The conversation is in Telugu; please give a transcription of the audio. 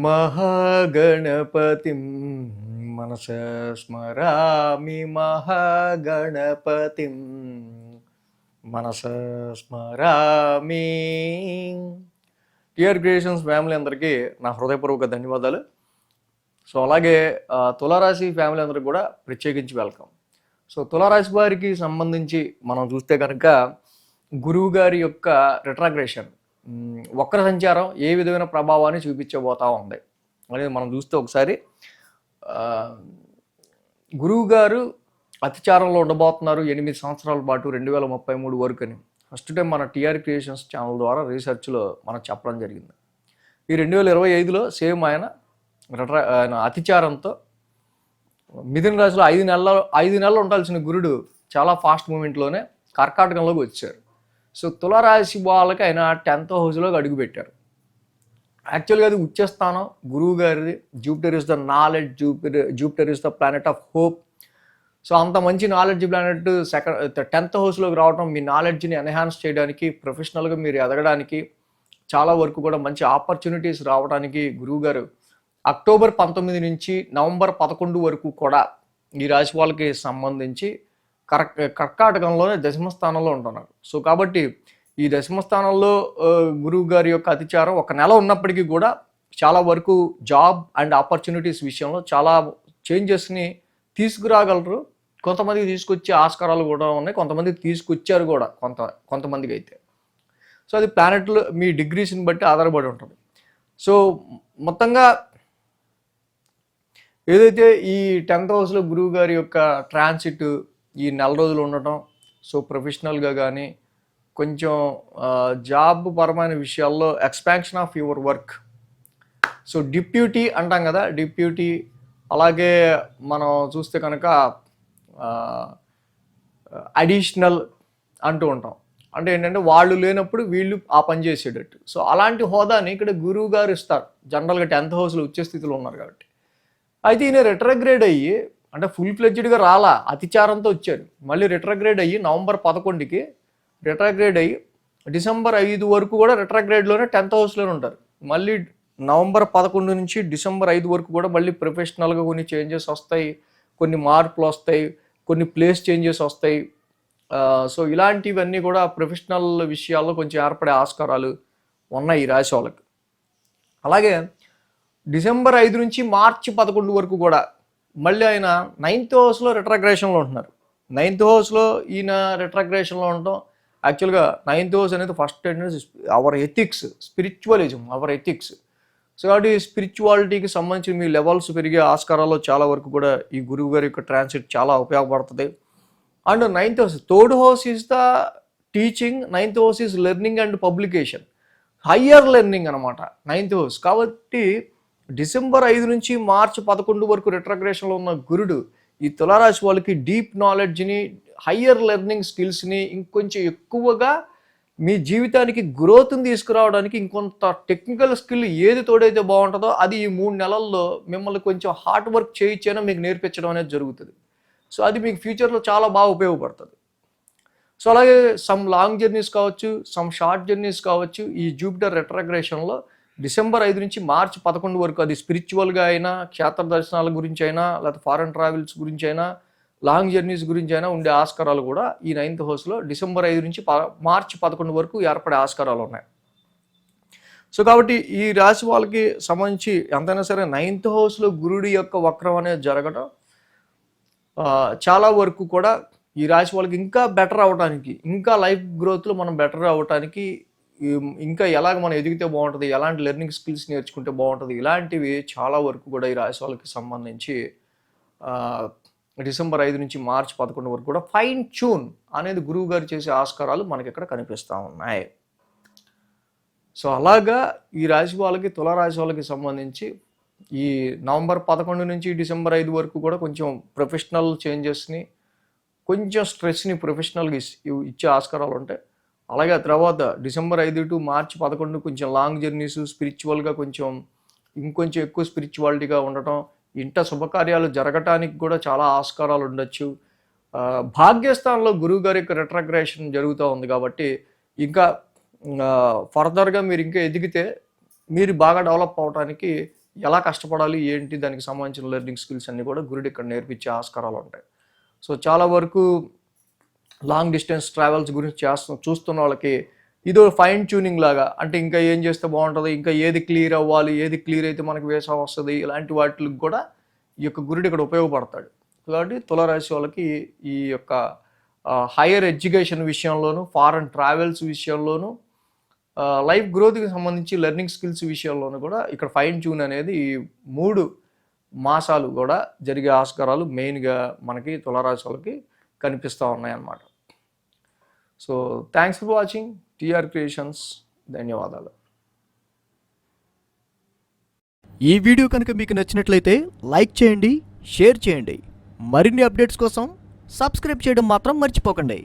महागणपतिं मनसा स्मरामि महागणपतिं మనసా స్మరామి. టిఆర్ క్రియేషన్స్ ఫ్యామిలీ అందరికీ నా హృదయపూర్వక ధన్యవాదాలు. సో అలాగే తులారాశి ఫ్యామిలీ అందరికి కూడా ప్రత్యేకించి వెల్కమ్. సో తులారాశి వారికి సంబంధించి మనం చూస్తే కనుక గురువు గారి యొక్క రిట్రాగ్రేషన్ వక్ర సంచారం ఏ విధమైన ప్రభావాన్ని చూపించబోతా ఉంది అనేది మనం చూస్తే ఒకసారి గురువు గారు అతిచారంలో ఉండబోతున్నారు 8 సంవత్సరాల పాటు 2033 వరకు అని ఫస్ట్ టైం మన టిఆర్ క్రియేషన్స్ ఛానల్ ద్వారా రీసెర్చ్లో మనం చెప్పడం జరిగింది. ఈ 2025లో సేమ్ ఆయన అతిచారంతో మిథున రాశిలో 5 నెలలు ఉండాల్సిన గురుడు చాలా ఫాస్ట్ మూమెంట్లోనే కర్కాటకంలోకి వచ్చారు. సో తులారాశి వాళ్ళకి ఆయన 10th హౌస్లోకి అడుగుపెట్టారు. యాక్చువల్గా అది ఉచ్చస్థానం గురువు గారిది. Jupiter is the knowledge, Jupiter is the planet of hope. So అంత మంచి నాలెడ్జ్ ప్లానెట్ 10th హౌస్లోకి రావడం మీ నాలెడ్జ్ని ఎన్హాన్స్ చేయడానికి, ప్రొఫెషనల్గా మీరు ఎదగడానికి, చాలా వరకు కూడా మంచి ఆపర్చునిటీస్ రావడానికి గురువుగారు అక్టోబర్ 19 నుంచి నవంబర్ 11 వరకు కూడా ఈ రాశి వాళ్ళకి సంబంధించి కర్కాటకంలోనే దశమ స్థానంలో ఉంటున్నారు. సో కాబట్టి ఈ దశమ స్థానంలో గురువు గారి యొక్క అతిచారం 1 నెల ఉన్నప్పటికీ కూడా చాలా వరకు జాబ్ అండ్ ఆపర్చునిటీస్ విషయంలో చాలా చేంజెస్ని తీసుకురాగలరు. కొంతమందికి తీసుకొచ్చే ఆస్కారాలు కూడా ఉన్నాయి, కొంతమందికి తీసుకొచ్చారు కూడా కొంతమందికి అయితే. సో అది ప్లానెట్లు మీ డిగ్రీస్ని బట్టి ఆధారపడి ఉంటుంది. సో మొత్తంగా ఏదైతే ఈ 10th హౌస్లో గురువు గారి యొక్క ట్రాన్సిట్ ఈ 4 రోజులు ఉండటం, సో ప్రొఫెషనల్గా కానీ కొంచెం జాబ్ పరమైన విషయాల్లో expansion of your work. So deputy అంటాం కదా, డిప్యూటీ. అలాగే మనం చూస్తే కనుక అడిషనల్ అంటూ ఉంటాం. అంటే ఏంటంటే వాళ్ళు లేనప్పుడు వీళ్ళు ఆ పని చేసేటట్టు. సో అలాంటి హోదాని ఇక్కడ గురువు గారు ఇస్తారు. జనరల్గా 10th హౌస్లో ఉచ్చ స్థితిలో ఉన్నారు కాబట్టి. అయితే ఈయన రిట్రగ్రేడ్ అయ్యి, అంటే ఫుల్ ఫ్లెడ్జ్డ్గా రాలా, అతిచారంతో వచ్చారు. మళ్ళీ రిట్రగ్రేడ్ అయ్యి నవంబర్ 11కి రిట్రగ్రేడ్ అయ్యి డిసెంబర్ 5 వరకు కూడా రిట్రగ్రేడ్లోనే 10th హౌస్లోనే ఉంటారు. మళ్ళీ నవంబర్ 11 నుంచి డిసెంబర్ 5 వరకు కూడా మళ్ళీ ప్రొఫెషనల్గా కొన్ని చేంజెస్ వస్తాయి, కొన్ని మార్పులు వస్తాయి, కొన్ని ప్లేస్ చేంజెస్ వస్తాయి. సో ఇలాంటివన్నీ కూడా ప్రొఫెషనల్ విషయాల్లో కొంచెం ఏర్పడే ఆస్కారాలు ఉన్నాయి ఈ రాశి వాళ్ళకి. అలాగే డిసెంబర్ 5 నుంచి మార్చి 11 వరకు కూడా మళ్ళీ ఆయన 9th హౌస్లో రిట్రగ్రేషన్లో ఉంటున్నారు. 9th హౌస్లో ఈయన రిట్రగ్రేషన్లో ఉండటం, యాక్చువల్గా 9th హౌస్ అనేది ఫస్ట్ ఏంటంటే our ethics, spiritualism, our ethics. So కాబట్టి స్పిరిచువాలిటీకి సంబంధించి మీ లెవెల్స్ పెరిగే ఆస్కారాల్లో చాలా వరకు కూడా ఈ గురువు గారి యొక్క ట్రాన్సిట్ చాలా ఉపయోగపడుతుంది. And 9th house, 3rd house is the teaching, 9th house is learning and publication, higher learning అనమాట 9th హౌస్. కాబట్టి డిసెంబర్ 5 నుంచి మార్చి 11 వరకు రిట్రగ్రేషన్లో ఉన్న గురుడు ఈ తులారాశి వాళ్ళకి డీప్ నాలెడ్జ్ని, హయ్యర్ లెర్నింగ్ స్కిల్స్ని, ఇంకొంచెం ఎక్కువగా మీ జీవితానికి గ్రోత్ని తీసుకురావడానికి ఇంకొంత టెక్నికల్ స్కిల్ ఏది తోడైతే బాగుంటుందో అది ఈ 3 నెలల్లో మిమ్మల్ని కొంచెం హార్డ్ వర్క్ చేయించైనా మీకు నేర్పించడం అనేది జరుగుతుంది. సో అది మీకు ఫ్యూచర్లో చాలా బాగా ఉపయోగపడుతుంది. సో అలాగే సమ్ లాంగ్ జర్నీస్ కావచ్చు, సమ్ షార్ట్ జర్నీస్ కావచ్చు. ఈ జూపిటర్ రిట్రగ్రేషన్లో డిసెంబర్ 5 నుంచి మార్చి 11 వరకు అది స్పిరిచువల్గా అయినా, క్షేత్ర దర్శనాల గురించి అయినా, లేకపోతే ఫారెన్ ట్రావెల్స్ గురించి అయినా, లాంగ్ జర్నీస్ గురించి అయినా ఉండే ఆస్కారాలు కూడా ఈ 9th హౌస్లో డిసెంబర్ 5 నుంచి మార్చి 11 వరకు ఏర్పడే ఆస్కారాలు ఉన్నాయి. సో కాబట్టి ఈ రాశి వాళ్ళకి సంబంధించి ఎంతైనా సరే 9th హౌస్లో గురుడి యొక్క వక్రం అనేది జరగడం చాలా వరకు కూడా ఈ రాశి వాళ్ళకి ఇంకా బెటర్ అవ్వడానికి, ఇంకా లైఫ్ గ్రోత్లో మనం బెటర్ అవ్వడానికి, ఇంకా ఎలాగ మనం ఎదిగితే బాగుంటుంది, ఎలాంటి లెర్నింగ్ స్కిల్స్ నేర్చుకుంటే బాగుంటుంది, ఇలాంటివి చాలా వరకు కూడా ఈ రాశి వాళ్ళకి సంబంధించి డిసెంబర్ 5 నుంచి మార్చి 11 వరకు కూడా ఫైన్ ట్యూన్ అనేది గురువు గారు చేసే ఆస్కారాలు మనకి ఇక్కడ కనిపిస్తూ ఉన్నాయి. సో అలాగా ఈ రాశి వాళ్ళకి, తులారాశి వాళ్ళకి సంబంధించి ఈ నవంబర్ 11 నుంచి డిసెంబర్ 5 వరకు కూడా కొంచెం ప్రొఫెషనల్ చేంజెస్ని, కొంచెం స్ట్రెస్ని ప్రొఫెషనల్గా ఇచ్చే ఆస్కారాలు ఉంటాయి. అలాగే తర్వాత డిసెంబర్ 5 టు మార్చి 11 కొంచెం లాంగ్ జర్నీస్, స్పిరిచువల్గా ఇంకొంచెం ఎక్కువ స్పిరిచువాలిటీగా ఉండటం, ఇంట శుభకార్యాలు జరగటానికి కూడా చాలా ఆస్కారాలు ఉండొచ్చు. భాగ్యస్థానంలో గురువు గారి యొక్క రిట్రగ్రేషన్ జరుగుతూ ఉంది కాబట్టి ఇంకా ఫర్దర్గా మీరు ఇంకా ఎదిగితే మీరు బాగా డెవలప్ అవడానికి ఎలా కష్టపడాలి ఏంటి దానికి సంబంధించిన లెర్నింగ్ స్కిల్స్ అన్నీ కూడా గురుడు ఇక్కడ నేర్పించే ఆస్కారాలు ఉంటాయి. సో చాలా వరకు లాంగ్ డిస్టెన్స్ ట్రావెల్స్ గురించి చూస్తున్న వాళ్ళకి ఇదో ఫైన్ ట్యూనింగ్ లాగా, అంటే ఇంకా ఏం చేస్తే బాగుంటుంది, ఇంకా ఏది క్లియర్ అవ్వాలి, ఏది క్లియర్ అయితే మనకి వీసా వస్తుంది, ఇలాంటి వాటికి కూడా ఈ యొక్క గురుడు ఇక్కడ ఉపయోగపడతాడు. కాబట్టి తులారాశి వాళ్ళకి ఈ యొక్క హైయర్ ఎడ్యుకేషన్ విషయంలోను, ఫారెన్ ట్రావెల్స్ విషయంలోను, లైఫ్ గ్రోత్కి సంబంధించి లెర్నింగ్ స్కిల్స్ విషయంలోనూ కూడా ఇక్కడ ఫైన్ ట్యూన్ అనేది 3 మాసాలు కూడా జరిగే ఆస్కారాలు మెయిన్గా మనకి తులారాశి వాళ్ళకి కనిపిస్తూ ఉన్నాయన్నమాట. So thanks for watching TR creations. ధన్యవాదాలు. ఈ వీడియో కనుక మీకు నచ్చినట్లయితే లైక్ చేయండి, షేర్ చేయండి. మరిన్ని అప్డేట్స్ కోసం సబ్స్క్రైబ్ చేయడం మాత్రం మర్చిపోకండి.